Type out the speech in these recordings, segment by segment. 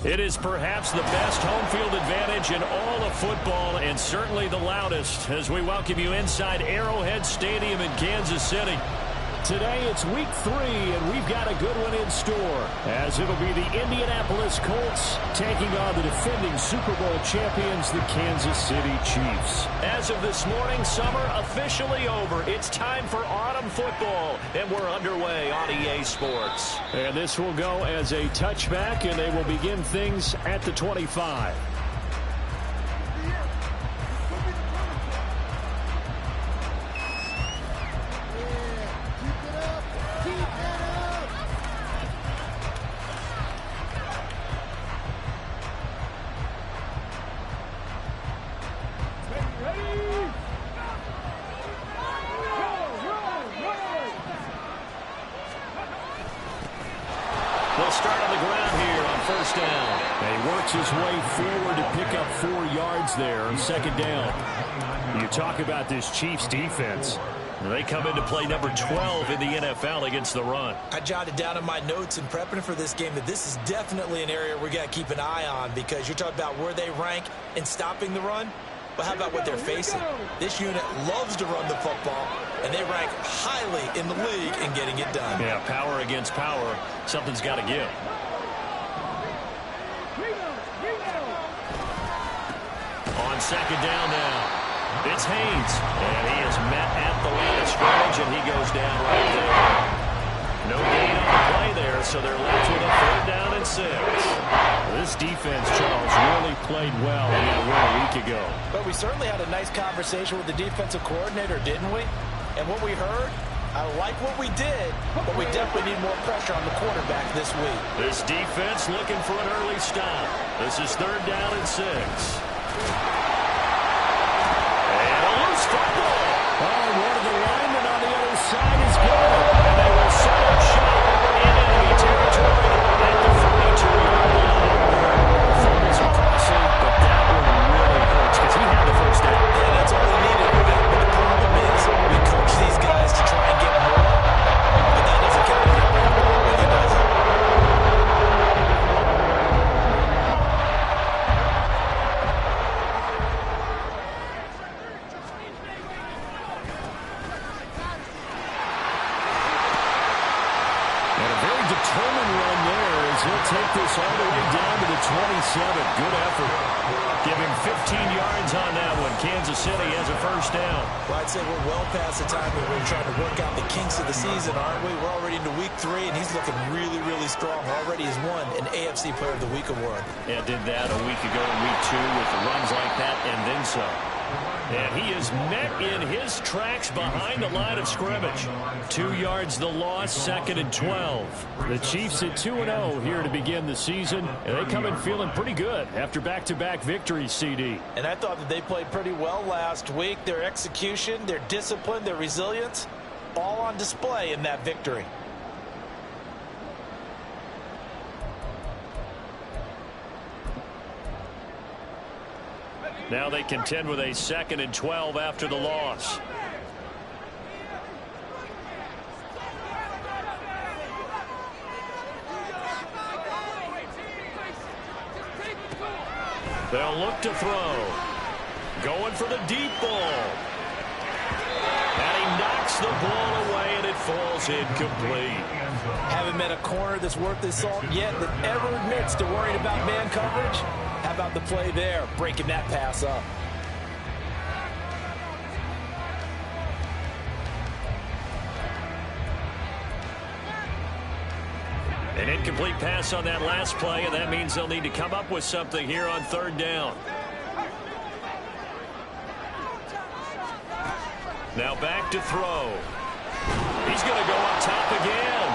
It is perhaps the best home field advantage in all of football, and certainly the loudest, as we welcome you inside Arrowhead Stadium in Kansas City. Today it's week 3, and we've got a good one in store, as it'll be the Indianapolis Colts taking on the defending Super Bowl champions, the Kansas City Chiefs. As of this morning, summer officially over. It's time for autumn football, and we're underway on EA Sports. And this will go as a touchback, and they will begin things at the 25. They'll start on the ground here on first down. And he works his way forward to pick up 4 yards there on second down. You talk about this Chiefs defense. They come into play number 12 in the NFL against the run. I jotted down in my notes in prepping for this game that this is definitely an area we got to keep an eye on, because you're talking about where they rank in stopping the run. But how about what they're facing? This unit loves to run the football, and they rank highly in the league in getting it done. Yeah, power against power. Something's got to give. On second down now, it's Haynes. And he is met at the line of scrimmage, and he goes down right there. No gain on the play there, so they're left with a 3rd down and 6. This defense, Charles, really played well in that win a week ago. But we certainly had a nice conversation with the defensive coordinator, didn't we? And what we heard, I like what we did, but we definitely need more pressure on the quarterback this week. This defense looking for an early stop. This is 3rd down and 6. And a loose football. Oh, one of the linemen on the other side is gone. And they will set up shop in enemy territory at the 42-yard line. Fumbles are costly, but that one really hurts because he had the first down. Yeah, that's all he needed. But the problem is we coach these guys to try and get more, but that doesn't count when the ball really doesn't. Determined run there as he'll take this all the way down to the 27. Good effort. Give him 15 yards on that one. Kansas City has a first down. Well, I'd say we're well past the time when we're trying to work out the kinks of the season, aren't we? We're already into week 3, and he's looking really, really strong. Already has won an AFC Player of the Week award. Yeah, did that a week ago in week 2 with runs like that and then some. And he is met in his tracks behind the line of scrimmage. 2 yards the loss, 2nd and 12. The Chiefs at 2-0 here to begin the season, and they come in feeling pretty good after back-to-back victories, CD. And I thought that they played pretty well last week. Their execution, their discipline, their resilience, all on display in that victory. Now they contend with a 2nd and 12 after the loss. They'll look to throw. Going for the deep ball. And he knocks the ball away, and it falls incomplete. Haven't met a corner that's worth his salt yet that ever admits to worrying about man coverage. How about the play there, breaking that pass up? An incomplete pass on that last play, and that means they'll need to come up with something here on 3rd down. Now back to throw. He's going to go up top again.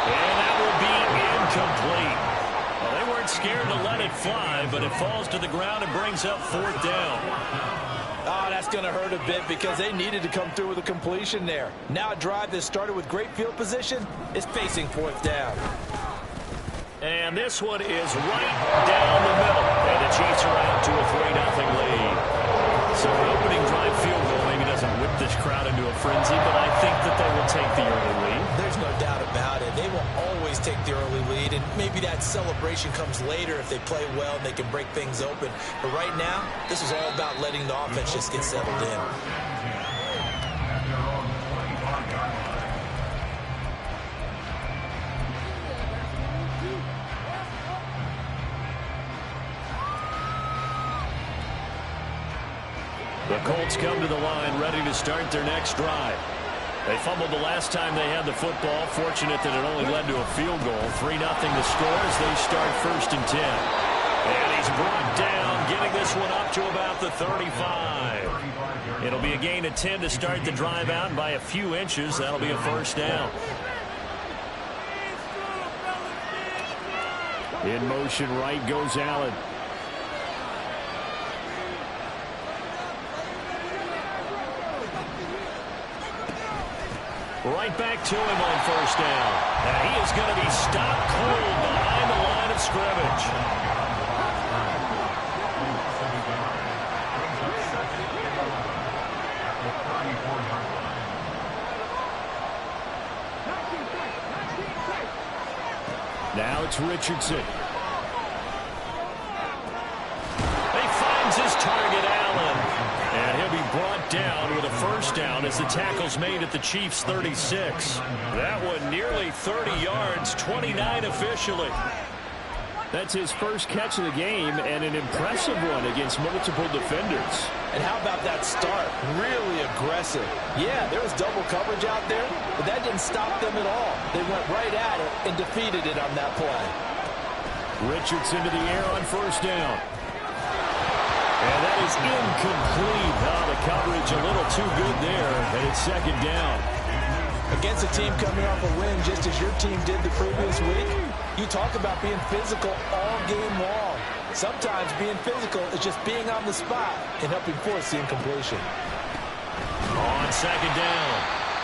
And that will be incomplete. Well, they weren't scared to let it fly, but it falls to the ground and brings up 4th down. Oh, that's going to hurt a bit because they needed to come through with a completion there. Now a drive that started with great field position is facing 4th down. And this one is right down the middle. And the Chiefs are out to a 3-0 lead. So an opening drive field goal maybe doesn't whip this crowd into a frenzy, but I think that they will take the early lead. There's no doubt about it. They will always take the early lead, and maybe that celebration comes later if they play well and they can break things open. But right now, this is all about letting the offense just get settled in. The Colts come to the line ready to start their next drive. They fumbled the last time they had the football. Fortunate that it only led to a field goal. 3-0 the score as they start 1st and 10. And he's brought down, getting this one up to about the 35. It'll be a gain of 10 to start the drive out, and by a few inches, that'll be a 1st down. In motion right goes Allen. Right back to him on 1st down. And he is going to be stopped cold behind the line of scrimmage. Now it's Richardson. He finds his target, Allen. And he'll be brought down with a 1st down as the tackle's made at the Chiefs' 36. That one nearly 30 yards, 29 officially. That's his first catch of the game and an impressive one against multiple defenders. And how about that start? Really aggressive. Yeah, there was double coverage out there, but that didn't stop them at all. They went right at it and defeated it on that play. Richardson to the air on 1st down. And that is incomplete. The coverage a little too good there, and it's 2nd down. Against a team coming off a win just as your team did the previous week, you talk about being physical all game long. Sometimes being physical is just being on the spot and helping force the incompletion. On 2nd down,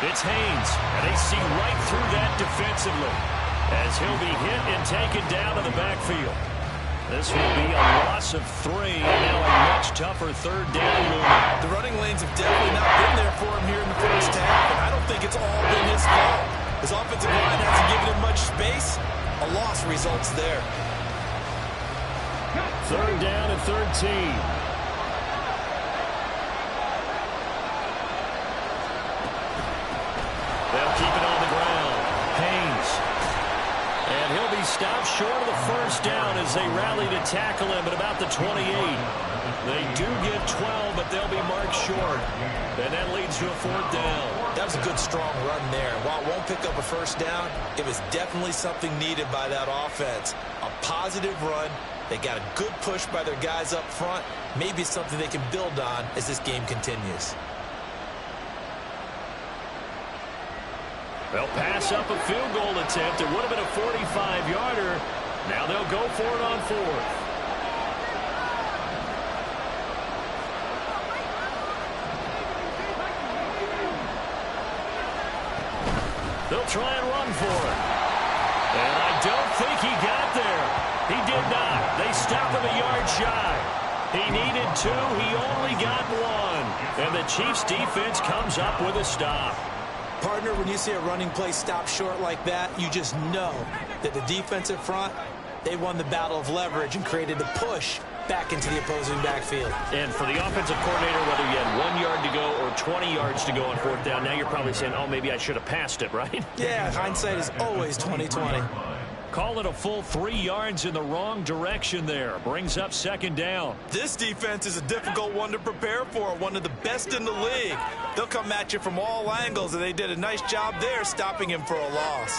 it's Haynes, and they see right through that defensively as he'll be hit and taken down in the backfield. This will be a loss of 3, and now a much tougher 3rd down looming. The running lanes have definitely not been there for him here in the 1st half, and I don't think it's all been his fault. His offensive line hasn't given him much space. A loss results there. 3rd down and 13. They'll keep it on the ground. Haynes. And he'll be stopped short of the 1st down as they rally to tackle him at about the 28. They do get 12, but they'll be marked short. And that leads to a 4th down. That was a good, strong run there. While it won't pick up a 1st down, it was definitely something needed by that offense. A positive run. They got a good push by their guys up front. Maybe something they can build on as this game continues. They'll pass up a field goal attempt. It would have been a 45-yarder. Now they'll go for it on 4th. They'll try and run for it. And I don't think he got there. He did not. They stopped him a yard shy. He needed 2. He only got 1. And the Chiefs' defense comes up with a stop. Partner, when you see a running play stop short like that, you just know that the defensive front, they won the battle of leverage and created a push back into the opposing backfield. And for the offensive coordinator, whether you had 1 yard to go or 20 yards to go on 4th down, now you're probably saying, oh, maybe I should have passed it, right? Yeah, hindsight is always 20/20. Call it a full 3 yards in the wrong direction there. Brings up 2nd down. This defense is a difficult one to prepare for, one of the best in the league. They'll come at you from all angles, and they did a nice job there stopping him for a loss.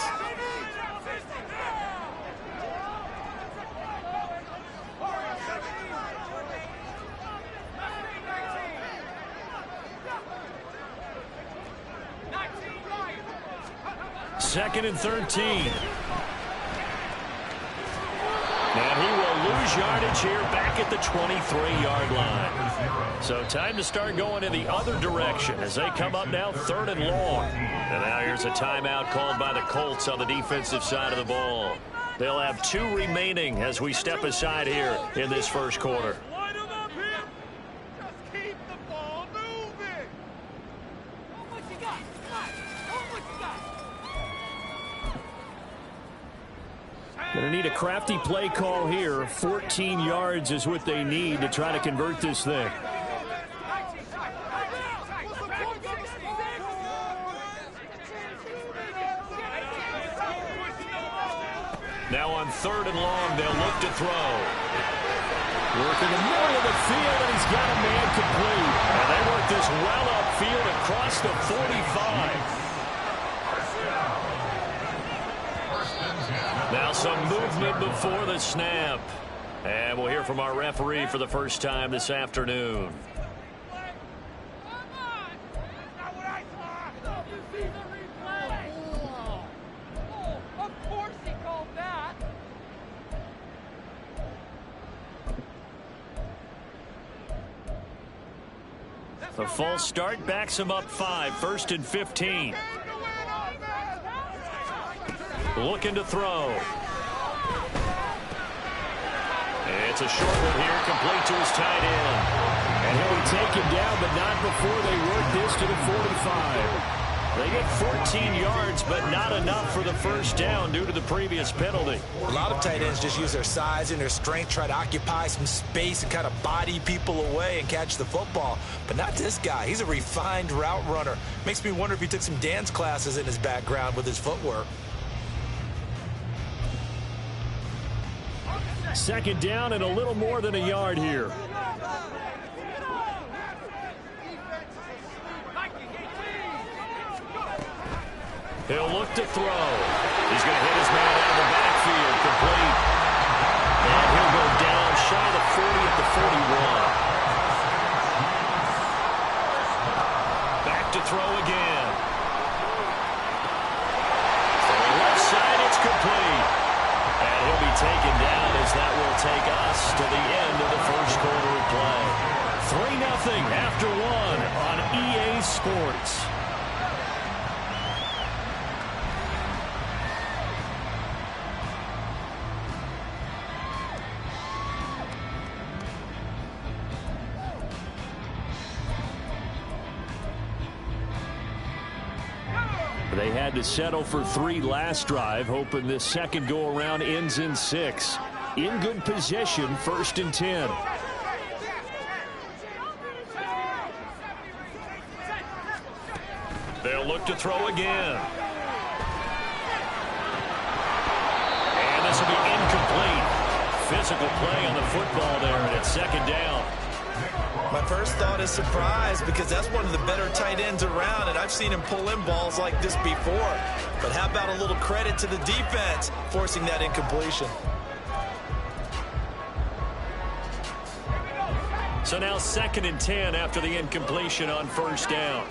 Second and 13. And he will lose yardage here back at the 23-yard line. So time to start going in the other direction as they come up now 3rd and long. And now here's a timeout called by the Colts on the defensive side of the ball. They'll have 2 remaining as we step aside here in this 1st quarter. Going to need a crafty play call here. 14 yards is what they need to try to convert this thing. Now on 3rd and long, they'll look to throw. Working the middle of the field, and he's got a man complete. And they work this well upfield across the 45. Now some movement before the snap. And we'll hear from our referee for the first time this afternoon. The false start backs him up 5, 1st and 15. Looking to throw. It's a short one here, complete to his tight end. And he'll be taken down, but not before they work this to the 45. They get 14 yards, but not enough for the first down due to the previous penalty. A lot of tight ends just use their size and their strength, try to occupy some space and kind of body people away and catch the football. But not this guy. He's a refined route runner. Makes me wonder if he took some dance classes in his background with his footwork. 2nd down and a little more than a yard here. He'll look to throw. He's going to hit his man out of the backfield, complete. And he'll go down shy of the 40 at the 41. Back to throw again. For the left side, it's complete. And he'll be taken down as that will take us to the end of the first quarter of play. 3-0 after 1 on EA Sports. They had to settle for 3 last drive, hoping this second go-around ends in 6. In good position, 1st and 10. They'll look to throw again. And this will be incomplete. Physical play on the football there, and it's 2nd down. My first thought is surprise, because that's one of the better tight ends around, and I've seen him pull in balls like this before. But how about a little credit to the defense forcing that incompletion? So now 2nd and 10 after the incompletion on 1st down.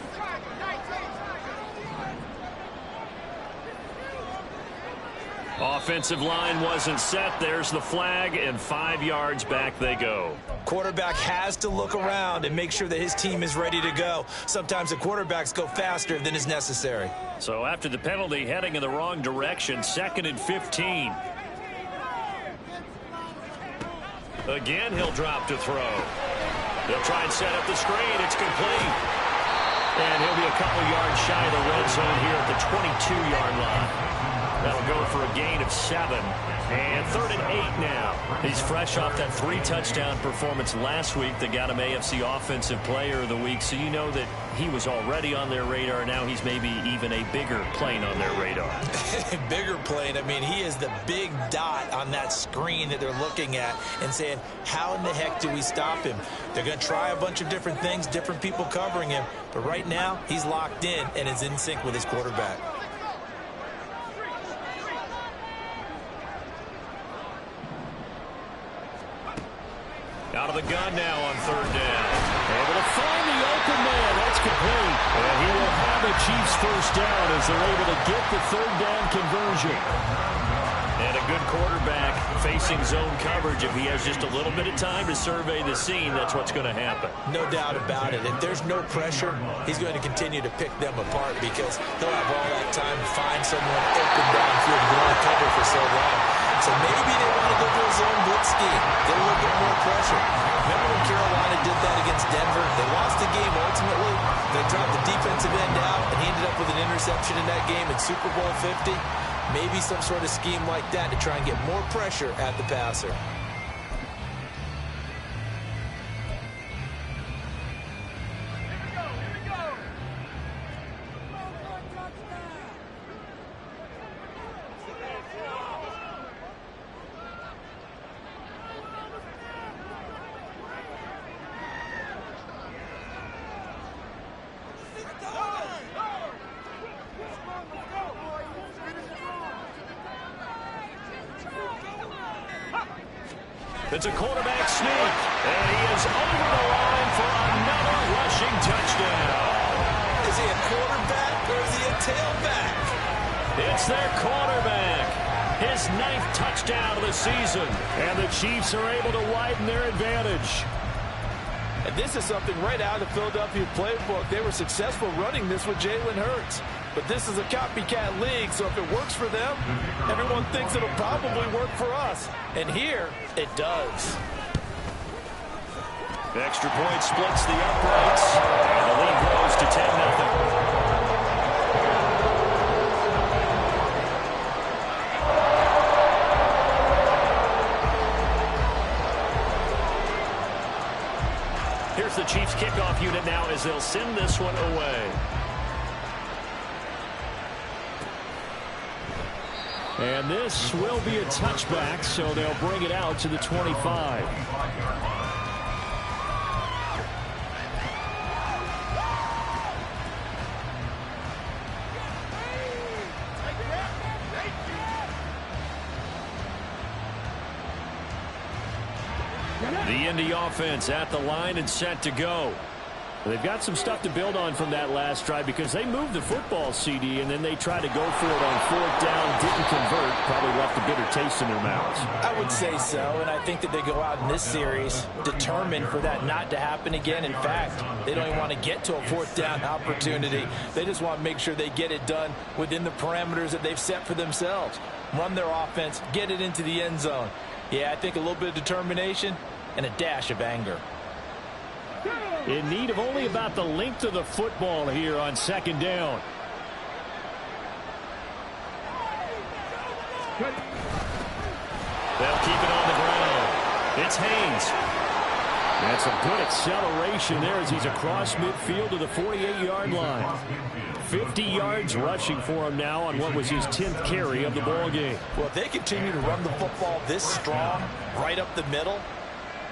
Offensive line wasn't set. There's the flag, and 5 yards back they go. Quarterback has to look around and make sure that his team is ready to go. Sometimes the quarterbacks go faster than is necessary. So after the penalty, heading in the wrong direction, 2nd and 15. Again, he'll drop to throw. They'll try and set up the screen. It's complete. And he'll be a couple yards shy of the red zone here at the 22-yard line. That'll go for a gain of 7. And 3rd and 8 now. He's fresh off that 3-touchdown performance last week that got him AFC Offensive Player of the Week. So you know that he was already on their radar. Now he's maybe even a bigger plane on their radar. Bigger plane. I mean, he is the big dot on that screen that they're looking at and saying, how in the heck do we stop him? They're going to try a bunch of different things, different people covering him. But right now, he's locked in and is in sync with his quarterback. Out of the gun now on 3rd down. Able to find the open man. That's complete. And he will have the Chiefs' first down as they're able to get the 3rd down conversion. And a good quarterback facing zone coverage. If he has just a little bit of time to survey the scene, that's what's going to happen. No doubt about it. If there's no pressure, he's going to continue to pick them apart because he'll have all that time to find someone open downfield to go and cover for so long. So maybe they want to go to a zone blitz scheme, get a little bit more pressure. Remember when Carolina did that against Denver? They lost the game ultimately. They dropped the defensive end out, and he ended up with an interception in that game in Super Bowl 50. Maybe some sort of scheme like that to try and get more pressure at the passer. It's a quarterback sneak, and he is over the line for another rushing touchdown. Is he a quarterback or is he a tailback? It's their quarterback. His 9th touchdown of the season, and the Chiefs are able to widen their advantage. And this is something right out of the Philadelphia playbook. They were successful running this with Jalen Hurts. But this is a copycat league, so if it works for them, everyone thinks it'll probably work for us. And here, it does. The extra point splits the uprights, and the lead grows to 10-0. Here's the Chiefs kickoff unit now as they'll send this one away. And this will be a touchback, so they'll bring it out to the 25. The Indy offense at the line and set to go. They've got some stuff to build on from that last drive because they moved the football, CD, and then they tried to go for it on 4th down, didn't convert, probably left a bitter taste in their mouths. I would say so, and I think that they go out in this series determined for that not to happen again. In fact, they don't even want to get to a 4th down opportunity. They just want to make sure they get it done within the parameters that they've set for themselves. Run their offense, get it into the end zone. Yeah, I think a little bit of determination and a dash of anger. In need of only about the length of the football here on 2nd down. They'll keep it on the ground. It's Haynes. That's a good acceleration there as he's across midfield to the 48-yard line. 50 yards rushing for him now on what was his 10th carry of the ball game. Well, if they continue to run the football this strong, right up the middle,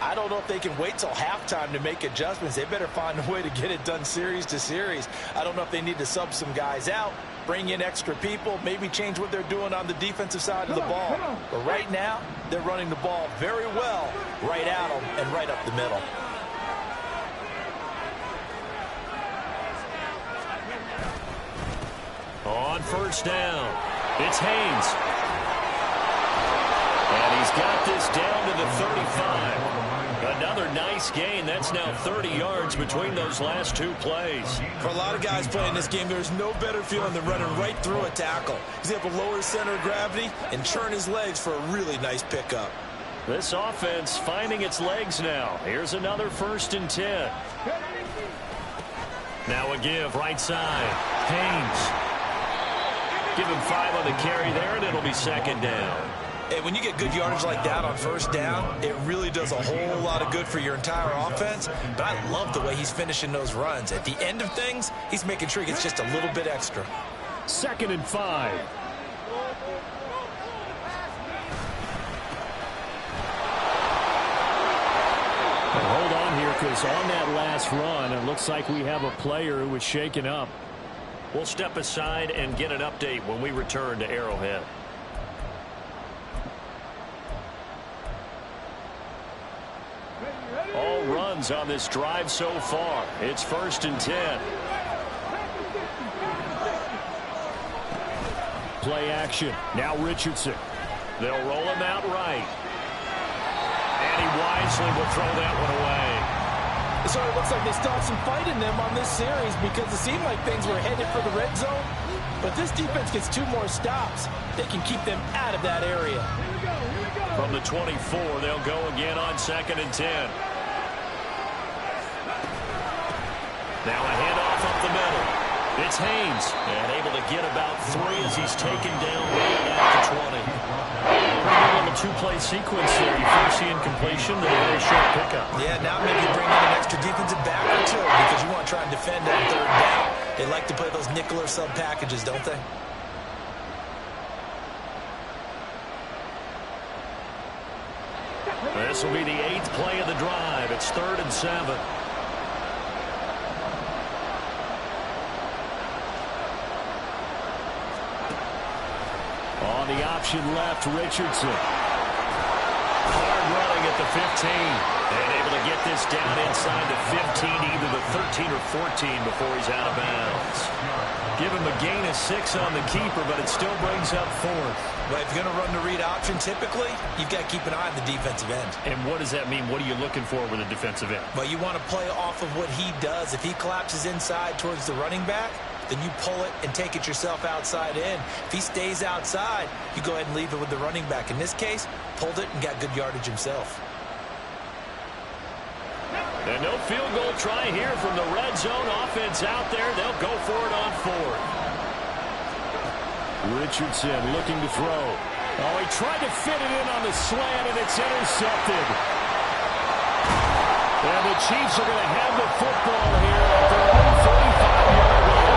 I don't know if they can wait till halftime to make adjustments. They better find a way to get it done series to series. I don't know if they need to sub some guys out, bring in extra people, maybe change what they're doing on the defensive side of the ball. But right now, they're running the ball very well right at them and right up the middle. On 1st down, it's Haynes. And he's got this down to the 35. Another nice gain. That's now 30 yards between those last 2 plays. For a lot of guys playing this game, there's no better feeling than running right through a tackle. He's able to lower his center of gravity and churn his legs for a really nice pickup. This offense finding its legs now. Here's another 1st and 10. Now a give right side. Haynes. Give him 5 on the carry there, and it'll be 2nd down. And when you get good yardage like that on 1st down, it really does a whole lot of good for your entire offense. But I love the way he's finishing those runs. At the end of things, he's making sure he gets just a little bit extra. 2nd and 5. And hold on here, because on that last run, it looks like we have a player who was shaken up. We'll step aside and get an update when we return to Arrowhead. All runs on this drive so far. It's 1st and 10. Play action. Now Richardson. They'll roll him out right. And he wisely will throw that one away. So it looks like they still have some fight in them on this series because it seemed like things were headed for the red zone. But this defense gets 2 more stops. They can keep them out of that area. From the 24, they'll go again on 2nd and 10. Now a handoff up the middle. It's Haynes, and able to get about 3 as he's taken down right at the 20. Pretty good little two-play sequence there. You first see incompletion, then a very short pickup. Yeah, now maybe bring in an extra defensive back or two because you want to try and defend on third down. They like to play those nickel or sub packages, don't they? This will be the 8th play of the drive. It's 3rd and 7. On the option left, Richardson. Hard running at the 15. And able to get this down inside the 15, either the 13 or 14 before he's out of bounds. Give him a gain of 6 on the keeper, but it still brings up 4th. Right, if you're going to run the read option, typically, you've got to keep an eye on the defensive end. And what does that mean? What are you looking for with a defensive end? Well, you want to play off of what he does. If he collapses inside towards the running back, then you pull it and take it yourself outside in. If he stays outside, you go ahead and leave it with the running back. In this case, pulled it and got good yardage himself. And no field goal try here from the red zone. Offense out there. They'll go for it on 4th. Richardson looking to throw. Oh, he tried to fit it in on the slant, and it's intercepted. And the Chiefs are going to have the football here at their own 45-yard line.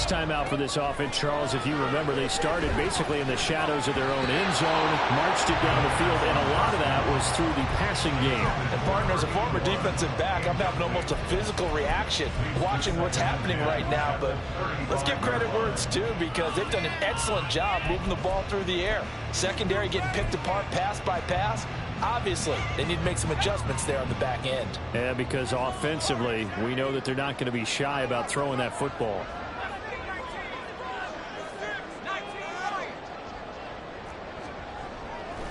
Time out for this offense, Charles. If you remember, they started basically in the shadows of their own end zone, marched it down the field, and a lot of that was through the passing game. And partner, as a former defensive back, I'm having almost a physical reaction watching what's happening right now. But let's give credit where it's due because they've done an excellent job moving the ball through the air. Secondary getting picked apart pass by pass. Obviously, they need to make some adjustments there on the back end. Yeah, because offensively, we know that they're not going to be shy about throwing that football.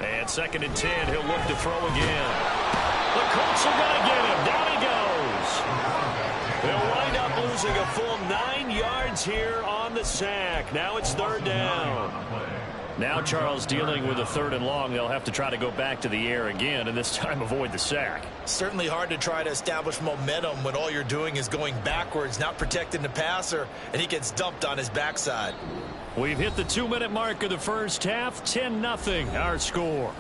And 2nd and 10, he'll look to throw again. The Colts are going to get him. Down he goes. They'll wind up losing a full 9 yards here on the sack. Now it's 3rd down. Now Charles dealing with a 3rd and long. They'll have to try to go back to the air again, and this time avoid the sack. Certainly hard to try to establish momentum when all you're doing is going backwards, not protecting the passer, and he gets dumped on his backside. We've hit the 2-minute mark of the first half. 10-0 our score.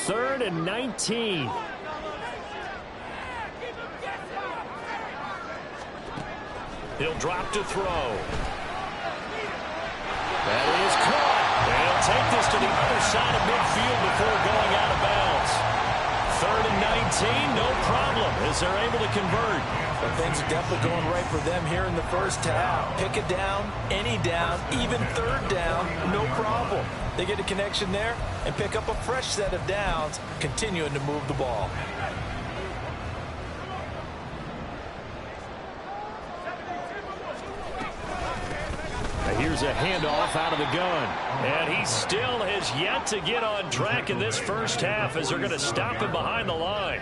Third and 19. He'll drop to throw. That is caught. And he'll take this to the other side of midfield before going out of bounds. 3rd and 19, no problem, as they're able to convert. But things are definitely going right for them here in the first half. Pick it down, any down, even 3rd down, no problem. They get a connection there and pick up a fresh set of downs, continuing to move the ball. Here's a handoff out of the gun. And he still has yet to get on track in this first half as they're going to stop him behind the line.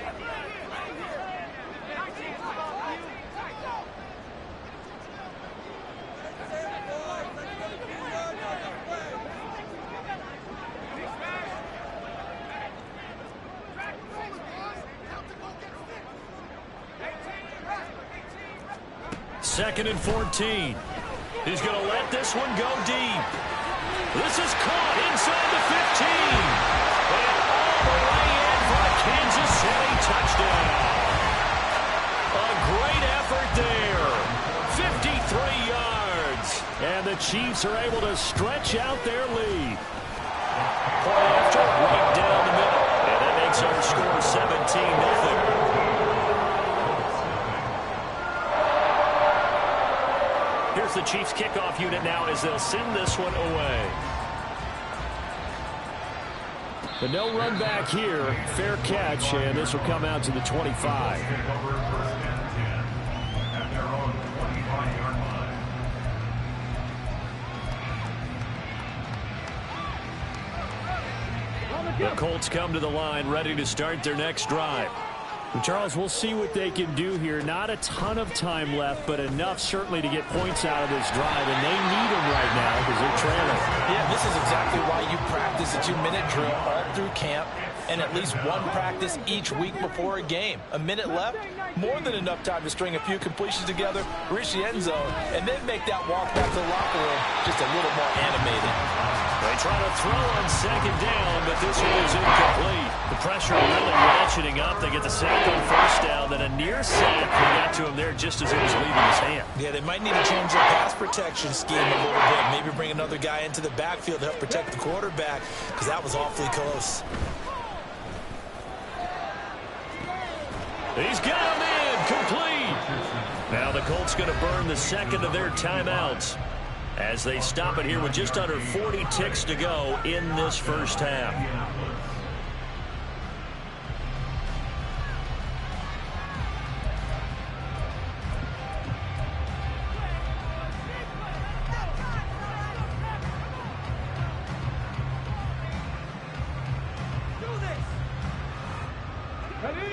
Second and 14. He's going to let this one go deep. This is caught inside the 15. And all the way in for a Kansas City touchdown. A great effort there. 53 yards. And the Chiefs are able to stretch out their lead. Point after, right down the middle. And that makes our score 17-0. Here's the Chiefs kickoff unit now as they'll send this one away. But no run back here. Fair catch, and this will come out to the 25. The Colts come to the line, ready to start their next drive. Charles, we'll see what they can do here. Not a ton of time left, but enough certainly to get points out of this drive, and they need them right now because they're trailing. Yeah, this is exactly why you practice a 2-minute drill all through camp and at least one practice each week before a game. A minute left, more than enough time to string a few completions together, reach the end zone, and then make that walk back to the locker room just a little more animated. They try to throw on second down, but this one is incomplete. The pressure really ratcheting up. They get the sack on first down, then a near sack. They got to him there just as it was leaving his hand. Yeah, they might need to change their pass protection scheme a little bit. Maybe bring another guy into the backfield to help protect the quarterback, because that was awfully close. He's got him in, complete. Now the Colts going to burn the second of their timeouts as they stop it here with just under 40 ticks to go in this first half.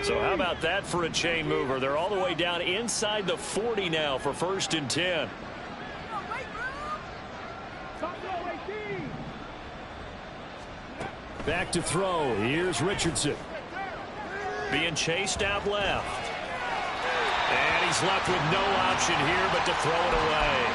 So how about that for a chain mover? They're all the way down inside the 40 now for 1st and 10. Back to throw. Here's Richardson. Being chased out left. And he's left with no option here but to throw it away.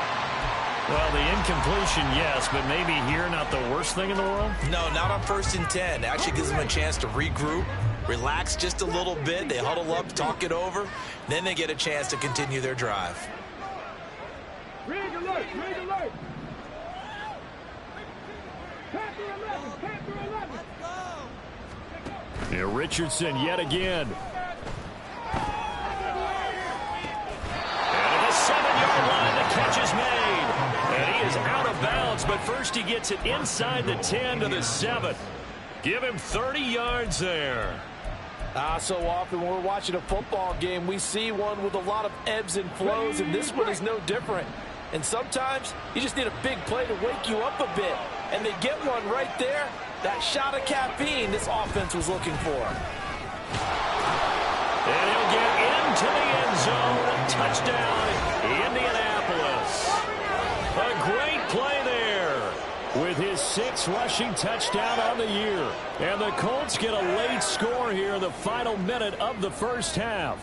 Well, the incompletion, yes, but maybe here not the worst thing in the world? No, not on 1st and 10. Actually gives them a chance to regroup, relax just a little bit. They huddle up, talk it over. Then they get a chance to continue their drive. Rig alert, rig alert. Yeah, Richardson yet again. And at the 7-yard line, the catch is made. And he is out of bounds, but first he gets it inside the 10 to the 7. Give him 30 yards there. So often when we're watching a football game, we see one with a lot of ebbs and flows, and this one is no different. And sometimes you just need a big play to wake you up a bit. And they get one right there. That shot of caffeine this offense was looking for. And he'll get into the end zone. Touchdown, Indianapolis. A great play there with his 6th rushing touchdown on the year. And the Colts get a late score here in the final minute of the first half.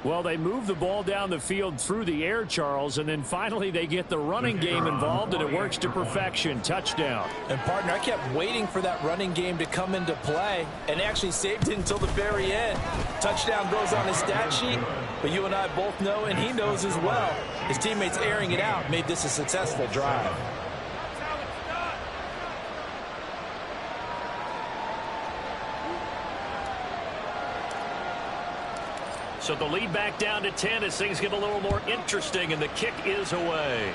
Well, they move the ball down the field through the air, Charles, and then finally they get the running game involved, and it works to perfection. Touchdown. And, partner, I kept waiting for that running game to come into play and actually saved it until the very end. Touchdown goes on his stat sheet, but you and I both know, and he knows as well, his teammates airing it out made this a successful drive. So the lead back down to 10 as things get a little more interesting, and the kick is away.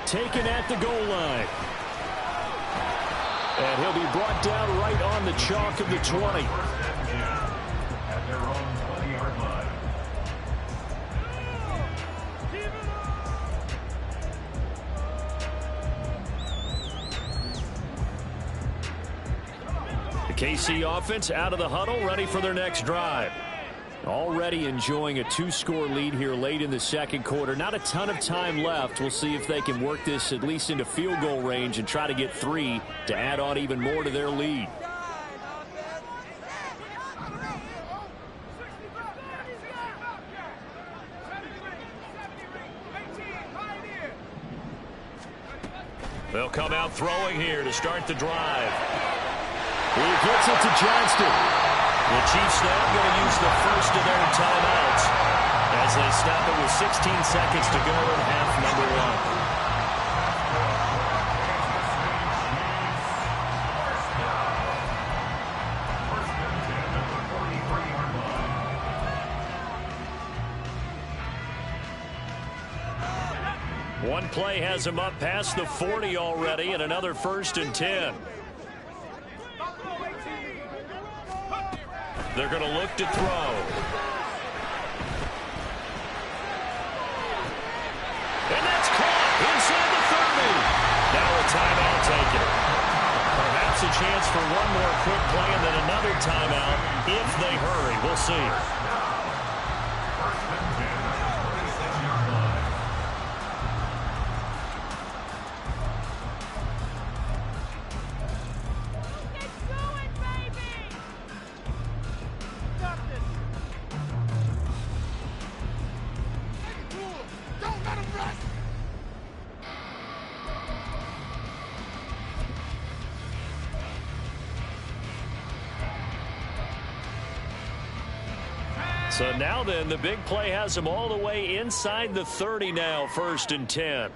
Taken at the goal line. And he'll be brought down right on the chalk of the 20. KC offense out of the huddle, ready for their next drive. Already enjoying a 2-score lead here late in the second quarter. Not a ton of time left. We'll see if they can work this at least into field goal range and try to get 3 to add on even more to their lead. They'll come out throwing here to start the drive. He gets it to Johnston. The Chiefs now going to use the first of their timeouts as they stop it with 16 seconds to go in half number 1. One play has him up past the 40 already, and another 1st and 10. They're going to look to throw. And that's caught inside the 30. Now a timeout taken. Perhaps a chance for one more quick play and then another timeout if they hurry. We'll see. So now then, the big play has him all the way inside the 30 now, 1st and 10.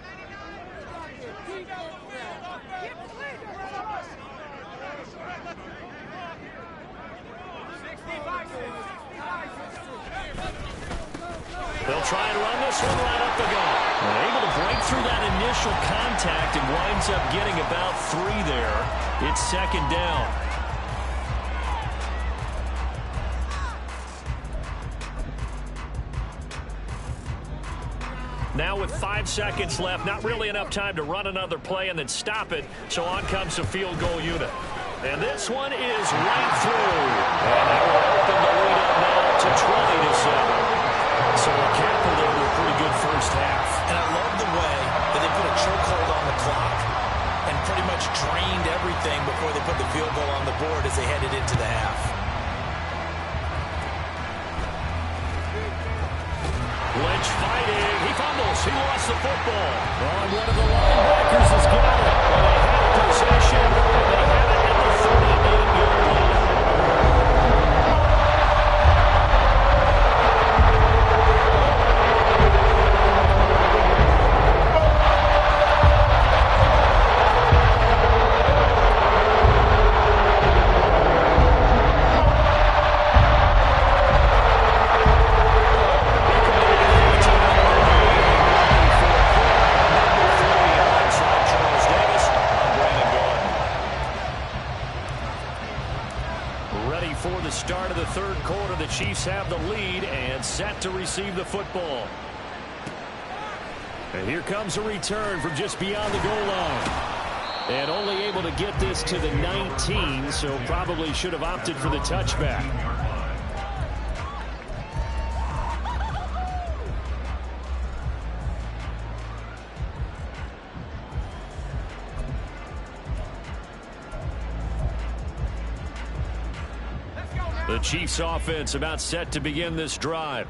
They'll try and run this one right up the gut. Able to break through that initial contact and winds up getting about 3 there. It's 2nd down. Now with 5 seconds left, not really enough time to run another play and then stop it. So on comes the field goal unit. And this one is right through. And that will open the lead up now to 20-7. So a capper there with a pretty good first half. And I love the way that they put a chokehold on the clock and pretty much drained everything before they put the field goal on the board as they headed into the half. Lynch fighting. He fumbles. He lost the football. Oh, and one of the linebackers has got it. And they have possession. And they have it at the 38-yard line. For the start of the 3rd quarter, the Chiefs have the lead and set to receive the football. And here comes a return from just beyond the goal line. And only able to get this to the 19, so probably should have opted for the touchback. The Chiefs offense about set to begin this drive.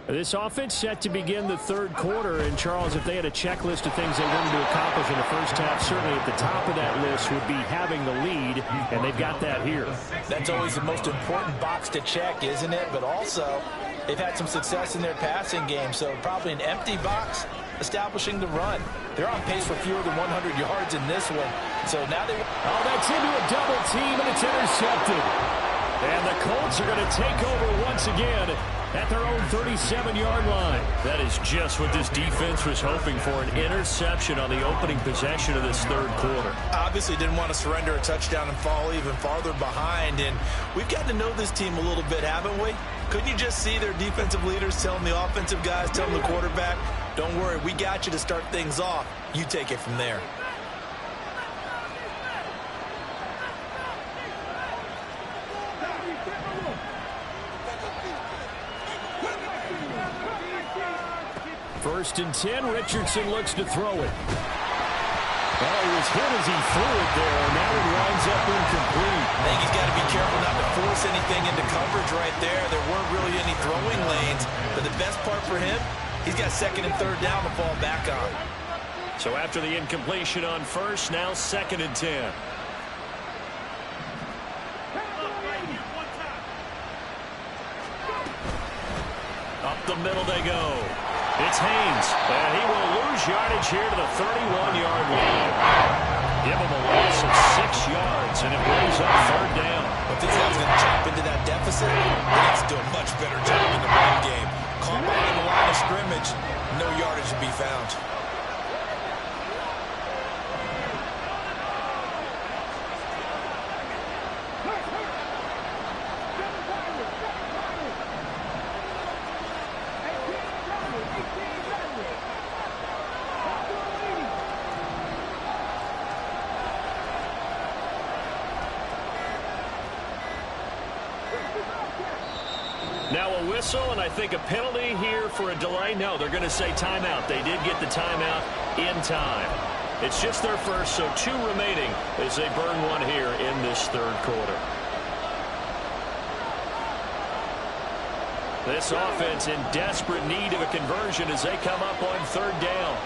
This offense set to begin the 3rd quarter. And, Charles, if they had a checklist of things they wanted to accomplish in the first half, certainly at the top of that list would be having the lead, and they've got that here. That's always the most important box to check, isn't it? But also, they've had some success in their passing game, so probably an empty box establishing the run. They're on pace for fewer than 100 yards in this one. So now they... Oh, that's into a double team, and it's intercepted. And the Colts are going to take over once again at their own 37-yard line. That is just what this defense was hoping for, an interception on the opening possession of this 3rd quarter. Obviously didn't want to surrender a touchdown and fall even farther behind. And we've gotten to know this team a little bit, haven't we? Couldn't you just see their defensive leaders telling the offensive guys, telling the quarterback, don't worry, we got you to start things off. You take it from there. First and 10, Richardson looks to throw it. Oh, he was hit as he threw it there. Now it winds up incomplete. I think he's got to be careful not to force anything into coverage right there. There weren't really any throwing lanes. But the best part for him, he's got 2nd and 3rd down to fall back on. So after the incompletion on first, now 2nd and 10. Up the middle they go. It's Haynes, and he will lose yardage here to the 31-yard line. Give him a loss of 6 yards, and it brings up 3rd down. If this guy's going to chop into that deficit, he needs to do a much better job in the run game. Caught behind the line of scrimmage, no yardage to be found. Now a whistle, and I think a penalty here for a delay. No, they're going to say timeout. They did get the timeout in time. It's just their first, so 2 remaining as they burn one here in this third quarter. This offense in desperate need of a conversion as they come up on third down.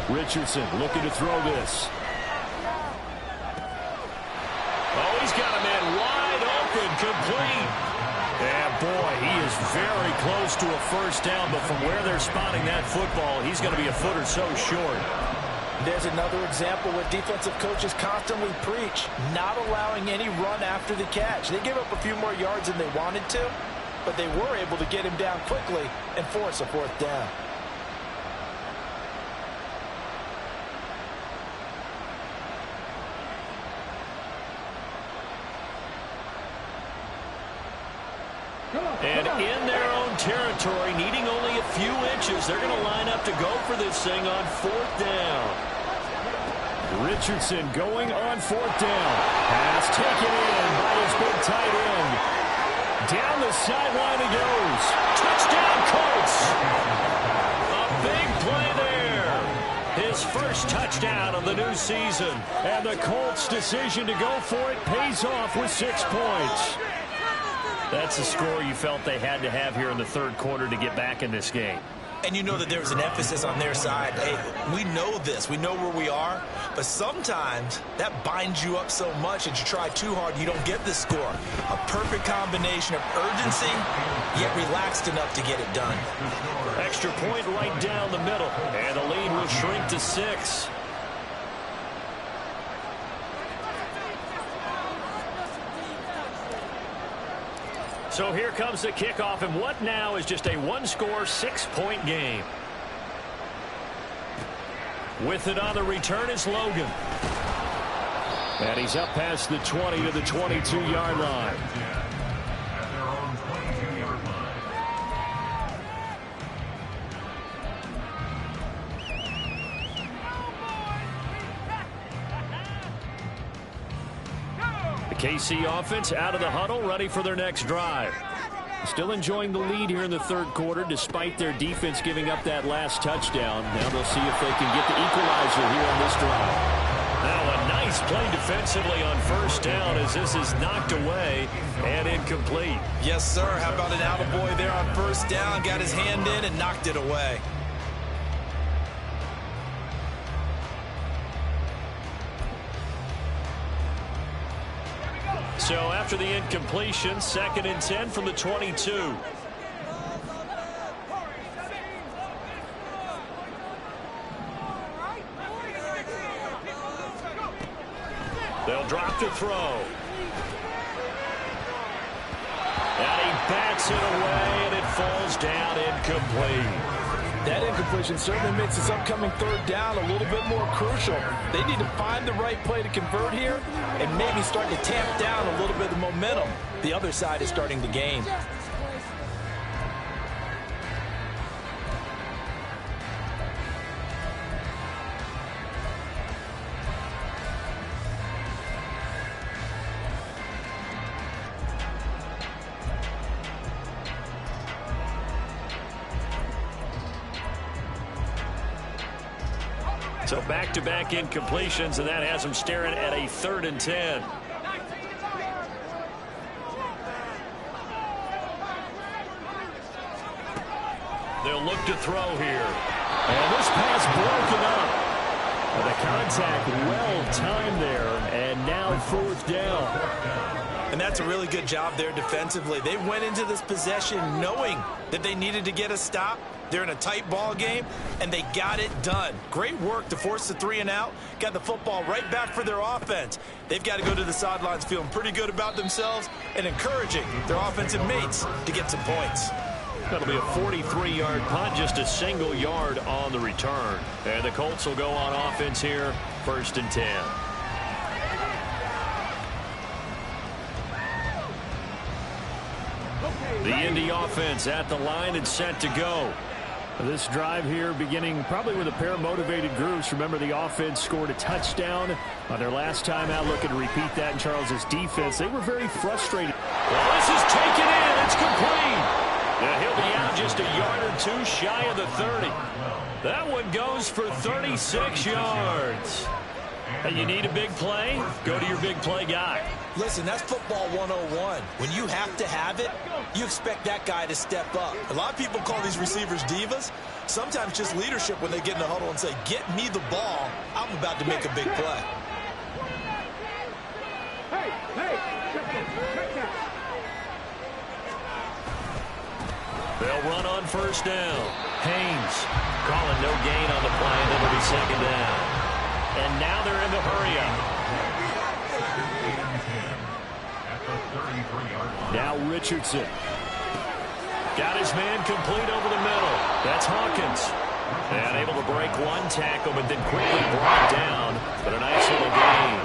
Richardson looking to throw this. Oh, he's got a man wide open, complete. And boy, he is very close to a first down, but from where they're spotting that football, he's going to be a foot or so short. There's another example where defensive coaches constantly preach, not allowing any run after the catch. They gave up a few more yards than they wanted to, but they were able to get him down quickly and force a fourth down. And in their own territory, needing only a few inches, they're going to line up to go for this thing on fourth down. Richardson going on fourth down. Pass taken in by his big tight end. Down the sideline he goes. Touchdown, Colts! A big play there. His first touchdown of the new season. And the Colts' decision to go for it pays off with 6 points. That's the score you felt they had to have here in the third quarter to get back in this game. And you know that there's an emphasis on their side. Hey, we know this. We know where we are. But sometimes that binds you up so much that you try too hard, you don't get the score. A perfect combination of urgency, yet relaxed enough to get it done. Extra point right down the middle. And the lead will shrink to 6. So here comes the kickoff, and what now is just a one-score, 6-point game. With it on the return is Logan. And he's up past the 20 to the 22-yard line. KC offense out of the huddle, ready for their next drive. Still enjoying the lead here in the third quarter, despite their defense giving up that last touchdown. Now they'll see if they can get the equalizer here on this drive. Now a nice play defensively on first down as this is knocked away and incomplete. Yes, sir. How about an attaboy there on first down? Got his hand in and knocked it away. So after the incompletion, 2nd and 10 from the 22. They'll drop to throw. And he bats it away, and it falls down incomplete. That incompletion certainly makes this upcoming third down a little bit more crucial. They need to find the right play to convert here and maybe start to tamp down a little bit of the momentum the other side is starting to gain. So back-to-back incompletions, and that has them staring at a 3rd and 10. They'll look to throw here. And this pass broken up. And the contact well-timed there, and now 4th down. And that's a really good job there defensively. They went into this possession knowing that they needed to get a stop, They're in a tight ball game, and they got it done. Great work to force the 3 and out. Got the football right back for their offense. They've got to go to the sidelines feeling pretty good about themselves and encouraging their offensive mates to get some points. That'll be a 43-yard punt, just a single yard on the return. And the Colts will go on offense here, 1st and 10. The Indy offense at the line and set to go. This drive here beginning probably with a pair of motivated groups. Remember, the offense scored a touchdown on their last time out. Looking to repeat that in Charles's defense. They were very frustrated. Well, this is taken in. It's complete. Now he'll be out just a yard or two shy of the 30. That one goes for 36 yards. And you need a big play? Go to your big play guy. Listen, that's football 101. When you have to have it, you expect that guy to step up. A lot of people call these receivers divas. Sometimes just leadership when they get in the huddle and say, get me the ball. I'm about to make a big play. They'll run on 1st down. Haynes calling no gain on the play, and it'll be 2nd down. And now they're in the hurry-up. Now Richardson. Got his man complete over the middle. That's Hawkins. And able to break one tackle, but then quickly brought down. But a nice little gain.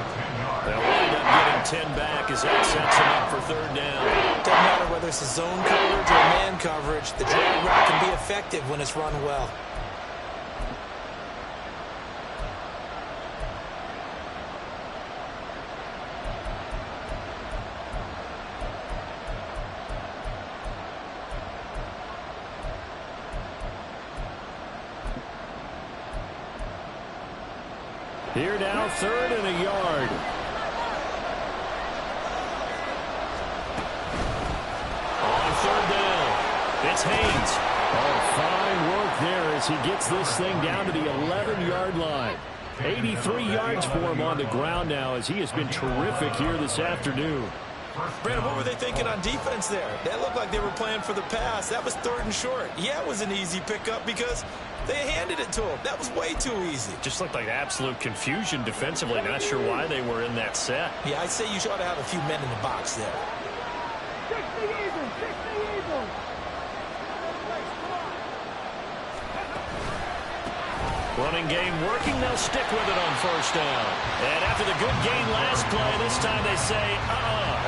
They'll wind up getting 10 back as that sets him up for 3rd down. Doesn't matter whether it's a zone coverage or man coverage. The drag route can be effective when it's run well. Here now, 3rd and a yard. On 3rd down, it's Haynes. Oh, fine work there as he gets this thing down to the 11-yard line. 83 yards for him on the ground now as he has been terrific here this afternoon. Brandon, what were they thinking on defense there? That looked like they were playing for the pass. That was 3rd and short. Yeah, it was an easy pickup because they handed it to him. That was way too easy. Just looked like absolute confusion defensively. Not sure why they were in that set. Yeah, I'd say you ought to have a few men in the box there. Running game working. They'll stick with it on 1st down. And after the good gain last play, this time they say,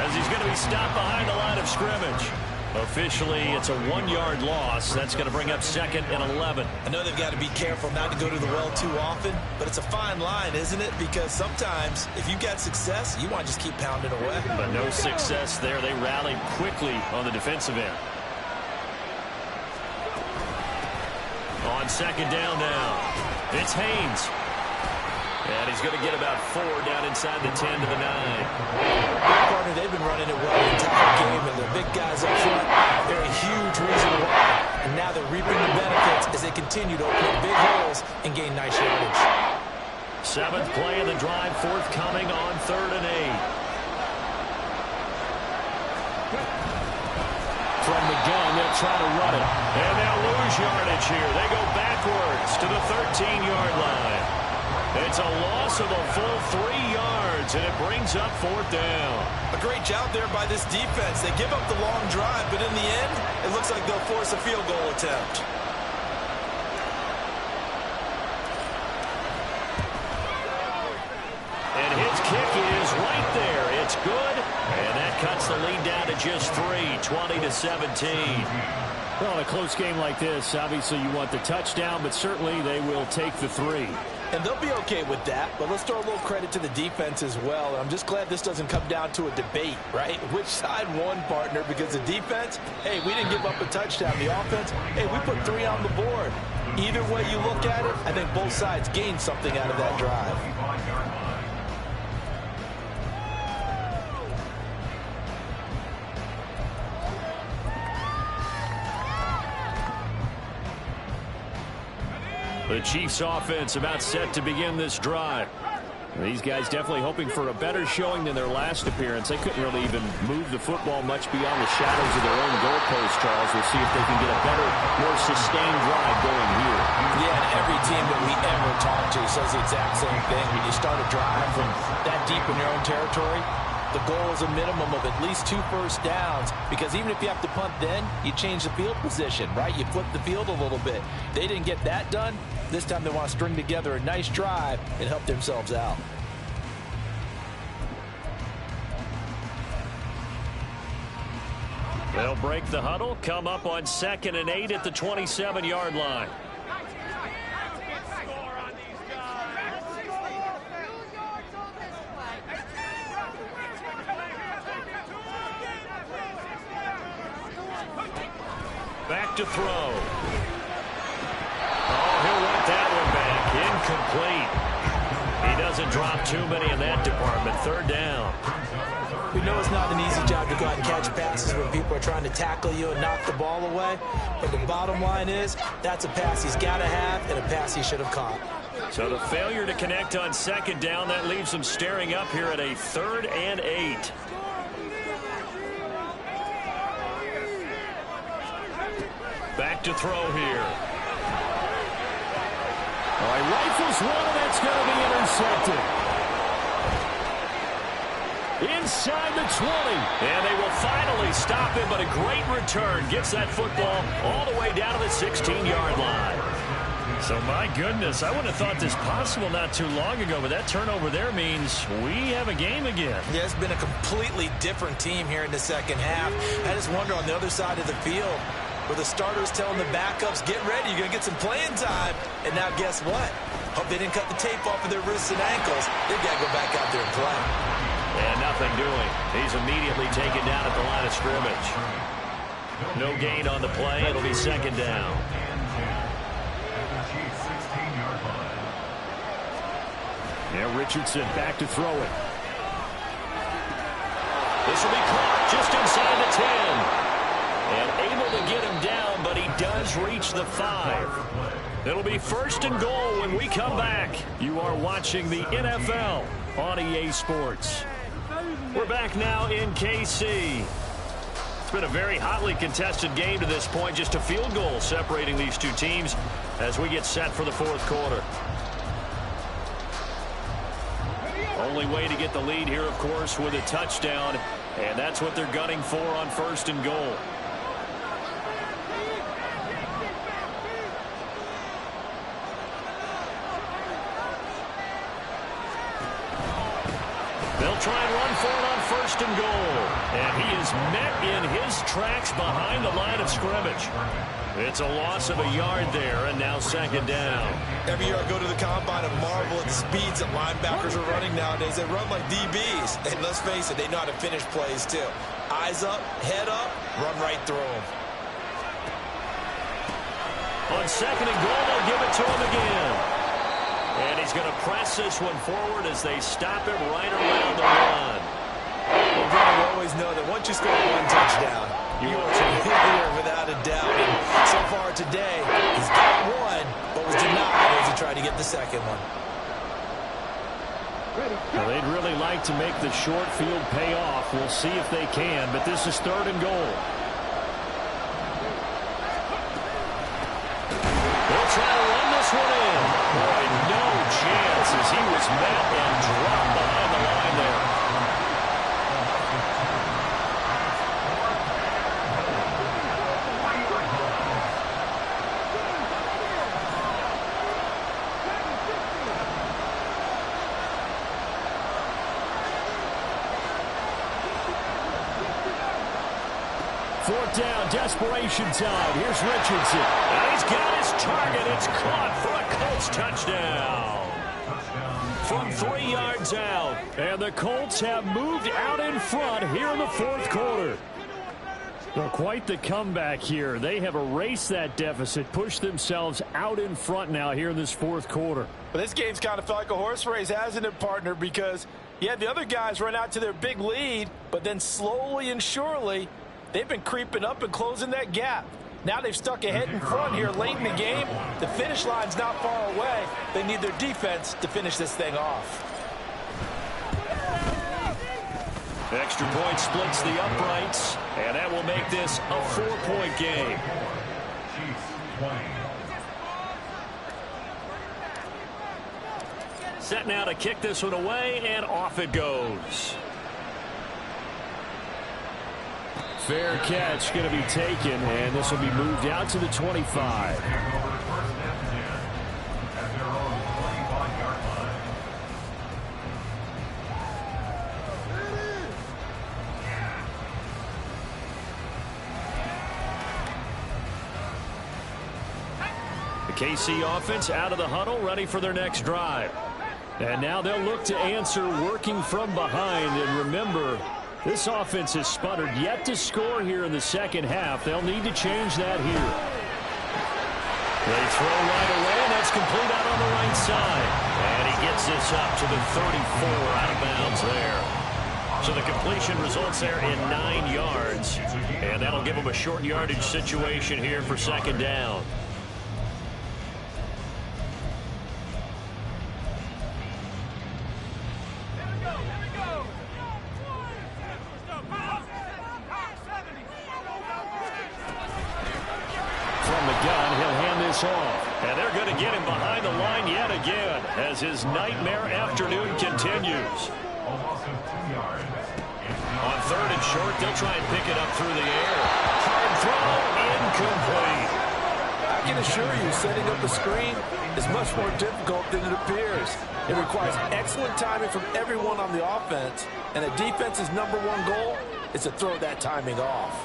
as he's going to be stopped behind the line of scrimmage. Officially, it's a 1-yard loss. That's going to bring up 2nd and 11. I know they've got to be careful not to go to the well too often, but it's a fine line, isn't it? Because sometimes, if you've got success, you want to just keep pounding away. But no success there. They rallied quickly on the defensive end. On 2nd down now. It's Haynes. And he's going to get about 4 down inside the 10 to the 9. Partner, they've been running it well the entire game, and the big guys up front, they're a huge reason why. And now they're reaping the benefits as they continue to open up big holes and gain nice yardage. 7th play of the drive, forthcoming on 3rd and 8. From the gun, they'll try to run it. And they'll lose yardage here. They go backwards to the 13-yard line. It's a loss of a full 3 yards, and it brings up 4th down. A great job there by this defense. They give up the long drive, but in the end, it looks like they'll force a field goal attempt. And his kick is right there. It's good, and that cuts the lead down to just 3, 20-17. Well, in a close game like this, obviously you want the touchdown, but certainly they will take the 3. And they'll be okay with that, but let's throw a little credit to the defense as well. I'm just glad this doesn't come down to a debate, right? Which side won, partner? Because the defense, hey, we didn't give up a touchdown. The offense, hey, we put 3 on the board. Either way you look at it, I think both sides gained something out of that drive. The Chiefs offense about set to begin this drive. These guys definitely hoping for a better showing than their last appearance. They couldn't really even move the football much beyond the shadows of their own goalpost, Charles. We'll see if they can get a better, more sustained drive going here. Yeah, and every team that we ever talk to says the exact same thing. When you start a drive from that deep in your own territory, the goal is a minimum of at least 2 first downs, because even if you have to punt then, you change the field position, right? You flip the field a little bit. They didn't get that done. This time they want to string together a nice drive and help themselves out. They'll break the huddle, come up on 2nd and 8 at the 27-yard line. Back to throw. Oh, he'll want that one back. Incomplete. He doesn't drop too many in that department. 3rd down. We know it's not an easy job to go out and catch passes when people are trying to tackle you and knock the ball away. But the bottom line is, that's a pass he's got to have and a pass he should have caught. So the failure to connect on 2nd down, that leaves him staring up here at a 3rd and 8. Back to throw here. All right, rifles one, and that's going to be intercepted. Inside the 20. And they will finally stop him, but a great return. Gets that football all the way down to the 16-yard line. So, my goodness, I wouldn't have thought this possible not too long ago, but that turnover there means we have a game again. Yeah, it's been a completely different team here in the second half. I just wonder on the other side of the field, where the starters telling the backups, get ready, you're going to get some playing time. And now guess what? Hope they didn't cut the tape off of their wrists and ankles. They've got to go back out there and play. And nothing doing. He's immediately taken down at the line of scrimmage. No gain on the play. It'll be 2nd down. Now Richardson back to throw it. This will be caught just inside the 10. And able to get him down, but he does reach the 5. It'll be 1st and goal when we come back. You are watching the NFL on EA Sports. We're back now in KC. It's been a very hotly contested game to this point. Just a field goal separating these two teams as we get set for the 4th quarter. Only way to get the lead here, of course, with a touchdown. And that's what they're gunning for on 1st and goal. They'll try and run for it on 1st and goal. And he is met in his tracks behind the line of scrimmage. It's a loss of a yard there, and now 2nd down. Every year I go to the combine and marvel at the speeds that linebackers are running nowadays. They run like DBs. And let's face it, they know how to finish plays too. Eyes up, head up, run right through them. On 2nd and goal, they'll give it to him again. And he's going to press this one forward as they stop him right around the 1. Well, John, we always know that once you score 1 touchdown, you are familiar without a doubt. And so far today, he's got 1, but was denied as he tried to get the 2nd one. Well, they'd really like to make the short field pay off. We'll see if they can, but this is 3rd and goal. They'll try to run this one in. Boy, no chance as he was met and dropped behind the line there. Fourth down, desperation time. Here's Richardson. And he's got his target. It's caught for a Colts touchdown. From 3 yards out. And the Colts have moved out in front here in the 4th quarter. Well, quite the comeback here. They have erased that deficit, pushed themselves out in front now here in this 4th quarter. But this game's kind of felt like a horse race, hasn't it, partner? Because, yeah, the other guys run out to their big lead, but then slowly and surely, they've been creeping up and closing that gap. Now they've stuck ahead in front here late in the game. The finish line's not far away. They need their defense to finish this thing off. Extra point splits the uprights, and that will make this a 4-point game. Set now to kick this one away, and off it goes. Fair catch going to be taken, and this will be moved out to the 25. The KC offense out of the huddle, ready for their next drive. And now they'll look to answer working from behind. And remember, this offense has sputtered yet to score here in the second half. They'll need to change that here. They throw right away, and that's complete out on the right side. And he gets this up to the 34 out of bounds there. So the completion results there in 9 yards. And that'll give them a short yardage situation here for second down. Off. And they're going to get him behind the line yet again as his nightmare afternoon continues. On 3rd and short, they'll try and pick it up through the air. Hard throw, incomplete. I can assure you, setting up a screen is much more difficult than it appears. It requires excellent timing from everyone on the offense, and a defense's #1 goal is to throw that timing off.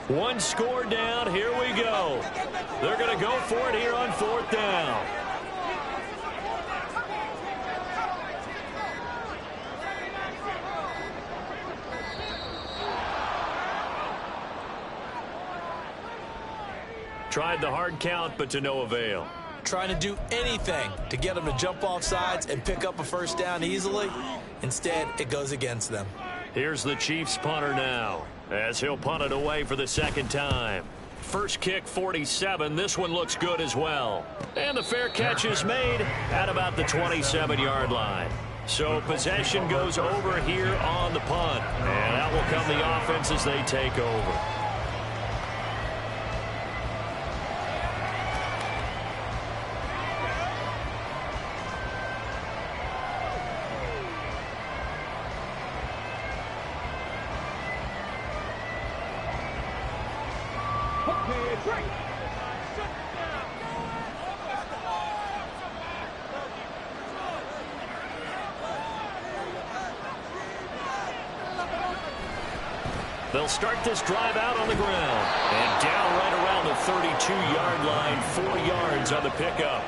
One score down. Here we go. They're going to go for it here on 4th down. Tried the hard count, but to no avail. Trying to do anything to get them to jump off sides and pick up a first down easily. Instead, it goes against them. Here's the Chiefs punter now, as he'll punt it away for the second time. First kick, 47. This one looks good as well. And the fair catch is made at about the 27-yard line. So possession goes over here on the punt. And that will come the offense as they take over. They'll start this drive out on the ground. And down right around the 32-yard line, 4 yards on the pickup.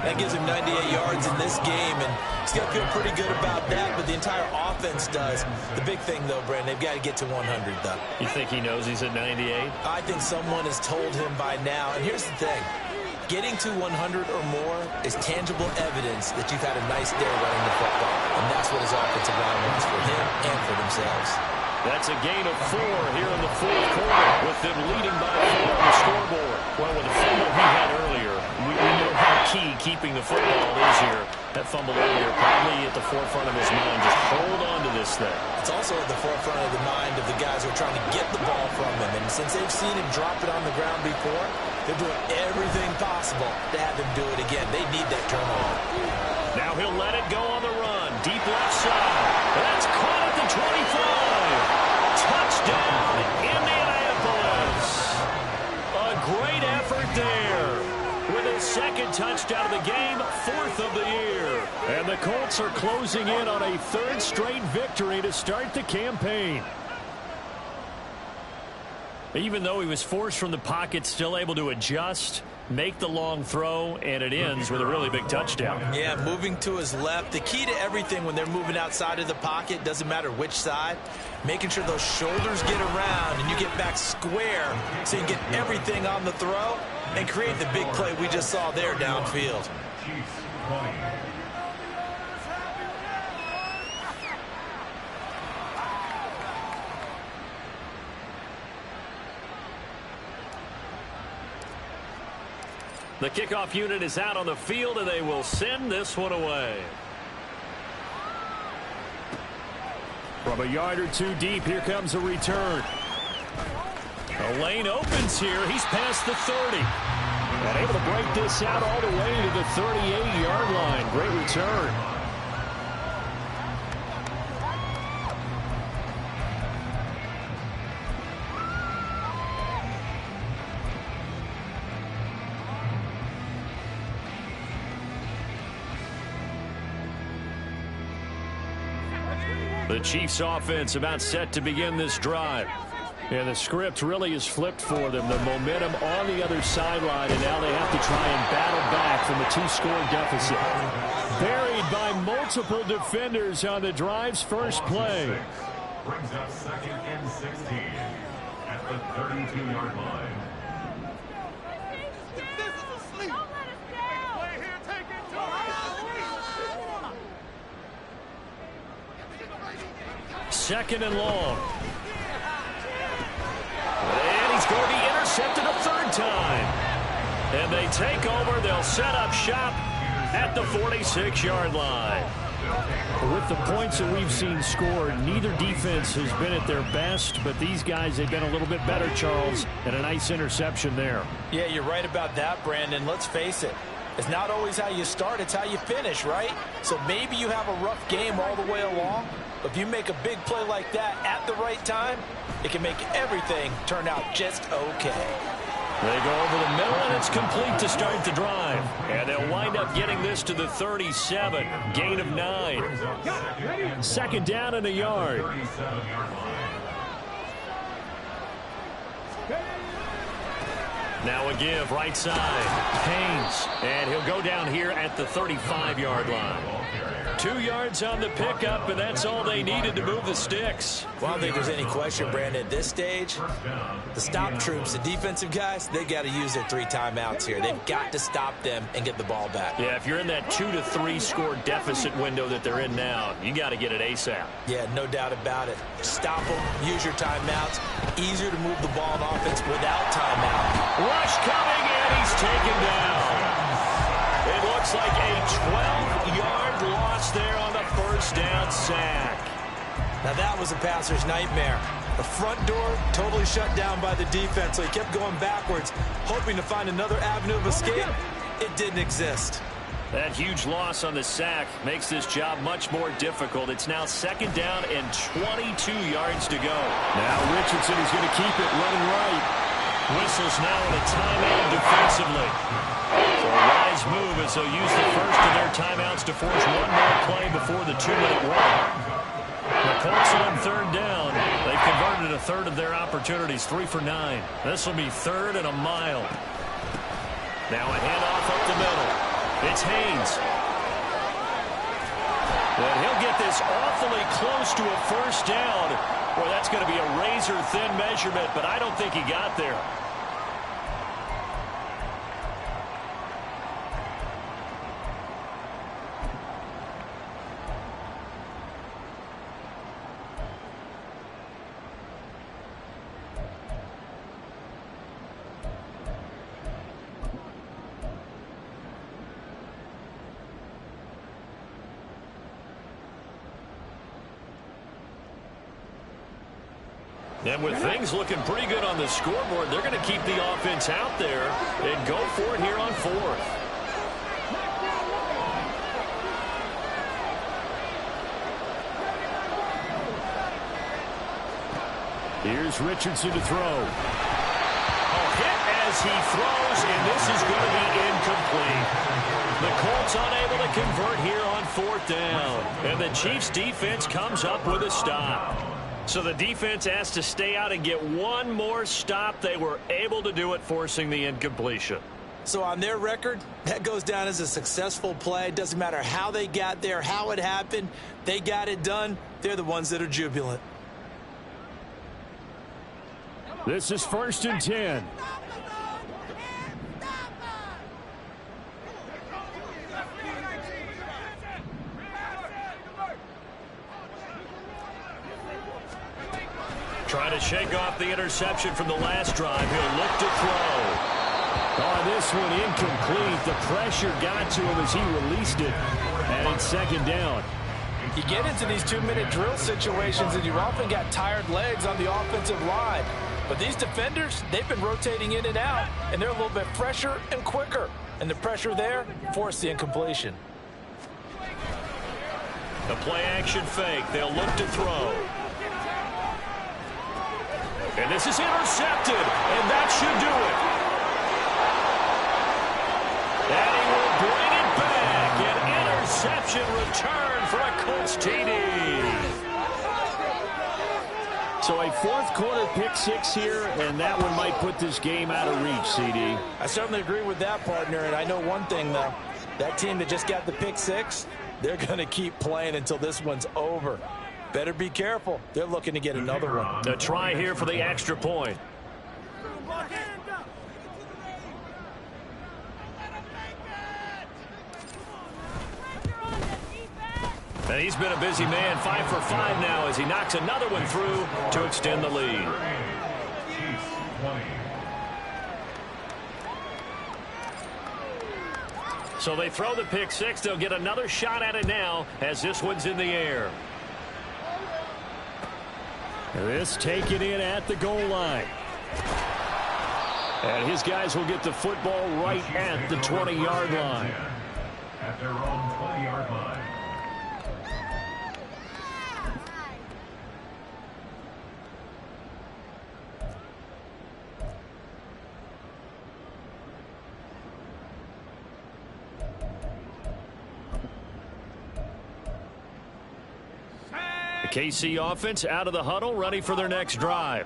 That gives him 98 yards in this game, and he's got to feel pretty good about that, but the entire offense does. The big thing, though, Brandon, they've got to get to 100, though. You think he knows he's at 98? I think someone has told him by now. And here's the thing. Getting to 100 or more is tangible evidence that you've had a nice day running the football, and that's what his offensive line wants for him and for themselves. That's a gain of 4 here in the 4th quarter, with them leading by 4 on the scoreboard. Well, with the fumble he had earlier, we know how key keeping the football is here. That fumble earlier probably at the forefront of his mind. Just hold on to this thing. It's also at the forefront of the mind of the guys who are trying to get the ball from him. And since they've seen him drop it on the ground before, they're doing everything possible to have him do it again. They need that turnover. Now he'll let it go on the run. Deep left side. That's caught at the 25. Touchdown, Indianapolis. A great effort there. With his second touchdown of the game, 4th of the year. And the Colts are closing in on a 3rd straight victory to start the campaign. Even though he was forced from the pocket, still able to adjust, make the long throw, and it ends with a really big touchdown. Yeah, moving to his left. The key to everything when they're moving outside of the pocket, doesn't matter which side, making sure those shoulders get around and you get back square so you get everything on the throw and create the big play we just saw there downfield. The kickoff unit is out on the field, and they will send this one away. From a yard or two deep, here comes a return. The lane opens here. He's past the 30. And able to break this out all the way to the 38-yard line. Great return. The Chiefs offense about set to begin this drive. And the script really is flipped for them. The momentum on the other sideline, and now they have to try and battle back from a 2-score deficit. Buried by multiple defenders on the drive's first play. Brings up 2nd and 16 at the 32-yard line. Second and long. And he's going to be intercepted a 3rd time. And they take over. They'll set up shop at the 46-yard line. With the points that we've seen scored, neither defense has been at their best, but these guys, they've been a little bit better, Charles, and a nice interception there. Yeah, you're right about that, Brandon. Let's face it. It's not always how you start, it's how you finish, right? So maybe you have a rough game all the way along, but if you make a big play like that at the right time, it can make everything turn out just okay. They go over the middle, and it's complete to start the drive. And they'll wind up getting this to the 37. Gain of 9. Second down and a yard. Now a give, right side. Haynes, and he'll go down here at the 35-yard line. 2 yards on the pickup, and that's all they needed to move the sticks. Well, I don't think there's any question, Brandon, at this stage, the stop troops, the defensive guys, they got to use their 3 timeouts here. They've got to stop them and get the ball back. Yeah, if you're in that 2 to 3 score deficit window that they're in now, you got to get it ASAP. Yeah, no doubt about it. Stop them, use your timeouts. Easier to move the ball on offense without timeout. Rush coming, and he's taken down. It looks like a 12-yard loss there on the first down sack. Now that was a passer's nightmare. The front door totally shut down by the defense, so he kept going backwards, hoping to find another avenue of escape. It didn't exist. That huge loss on the sack makes this job much more difficult. It's now 2nd down and 22 yards to go. Now Richardson is going to keep it running right. Whistles now in a timeout defensively. So a wise move as they'll use the first of their timeouts to force one more play before the 2-minute warning. The Colts on 3rd down. They've converted a third of their opportunities, 3 for 9. This will be 3rd and a mile. Now a handoff up the middle. It's Haynes. And he'll get this awfully close to a first down. Well, that's going to be a razor-thin measurement, but I don't think he got there. And with things looking pretty good on the scoreboard, they're going to keep the offense out there and go for it here on 4th. Here's Richardson to throw. A hit as he throws, and this is going to be incomplete. The Colts unable to convert here on 4th down. And the Chiefs' defense comes up with a stop. So the defense has to stay out and get one more stop. They were able to do it, forcing the incompletion. So on their record, that goes down as a successful play. Doesn't matter how they got there, how it happened. They got it done. They're the ones that are jubilant. This is 1st and 10. Trying to shake off the interception from the last drive. He'll look to throw. Oh, this one incomplete. The pressure got to him as he released it. And it's 2nd down. You get into these 2-minute drill situations, and you've often got tired legs on the offensive line. But these defenders, they've been rotating in and out, and they're a little bit fresher and quicker. And the pressure there forced the incompletion. The play-action fake. They'll look to throw. And this is intercepted, and that should do it. And he will bring it back. An interception return for a Colts TD. So a 4th quarter pick 6 here, and that one might put this game out of reach, CD. I certainly agree with that, partner. And I know one thing, though. That team that just got the pick 6, they're going to keep playing until this one's over. Better be careful. They're looking to get another one. A try here for the extra point. And he's been a busy man, 5 for 5 now as he knocks another one through to extend the lead. So they throw the pick 6. They'll get another shot at it now as this one's in the air. This taken in at the goal line. And his guys will get the football right at the 20-yard line. At their own 20-yard line. The KC offense out of the huddle, ready for their next drive.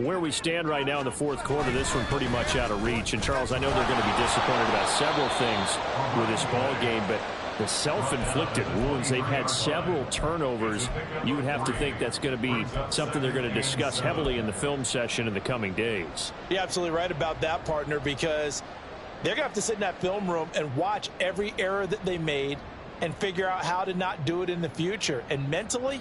Where we stand right now in the fourth quarter, this one pretty much out of reach. And, Charles, I know they're going to be disappointed about several things with this ball game, but the self-inflicted wounds, they've had several turnovers. You would have to think that's going to be something they're going to discuss heavily in the film session in the coming days. You're absolutely right about that, partner, because they're going to have to sit in that film room and watch every error that they made and figure out how to not do it in the future. And mentally,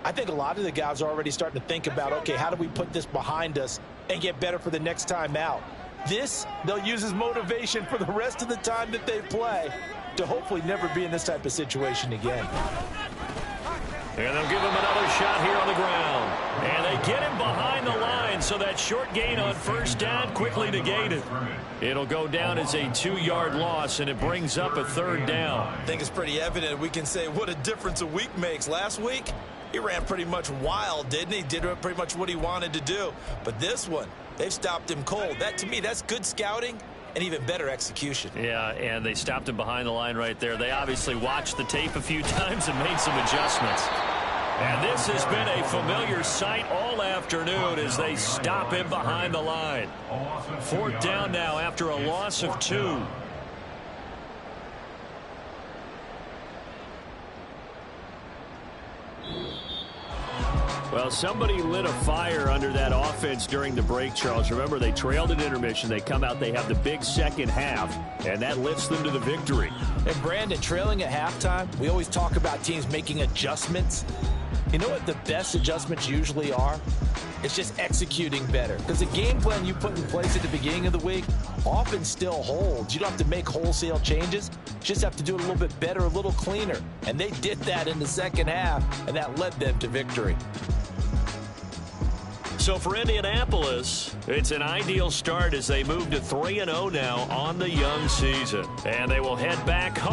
I think a lot of the guys are already starting to think about, okay, how do we put this behind us and get better for the next time out? This, they'll use as motivation for the rest of the time that they play to hopefully never be in this type of situation again. And they'll give him another shot here on the ground. And they get him behind the line, so that short gain on first down quickly negated. It'll go down as a 2-yard loss, and it brings up a third down. I think it's pretty evident. We can say what a difference a week makes. Last week, he ran pretty much wild, didn't he? Did pretty much what he wanted to do. But this one, they've stopped him cold. That, to me, that's good scouting and even better execution. Yeah, and they stopped him behind the line right there. They obviously watched the tape a few times and made some adjustments. And this has been a familiar sight all afternoon as they stop him behind the line. Fourth down now after a loss of 2. Well, somebody lit a fire under that offense during the break, Charles. Remember, they trailed at intermission. They come out, they have the big second half, and that lifts them to the victory. And, Brandon, trailing at halftime, we always talk about teams making adjustments. You know what the best adjustments usually are? It's just executing better. Because the game plan you put in place at the beginning of the week often still holds. You don't have to make wholesale changes. You just have to do it a little bit better, a little cleaner. And they did that in the second half, and that led them to victory. So for Indianapolis, it's an ideal start as they move to 3-0 now on the young season. And they will head back home.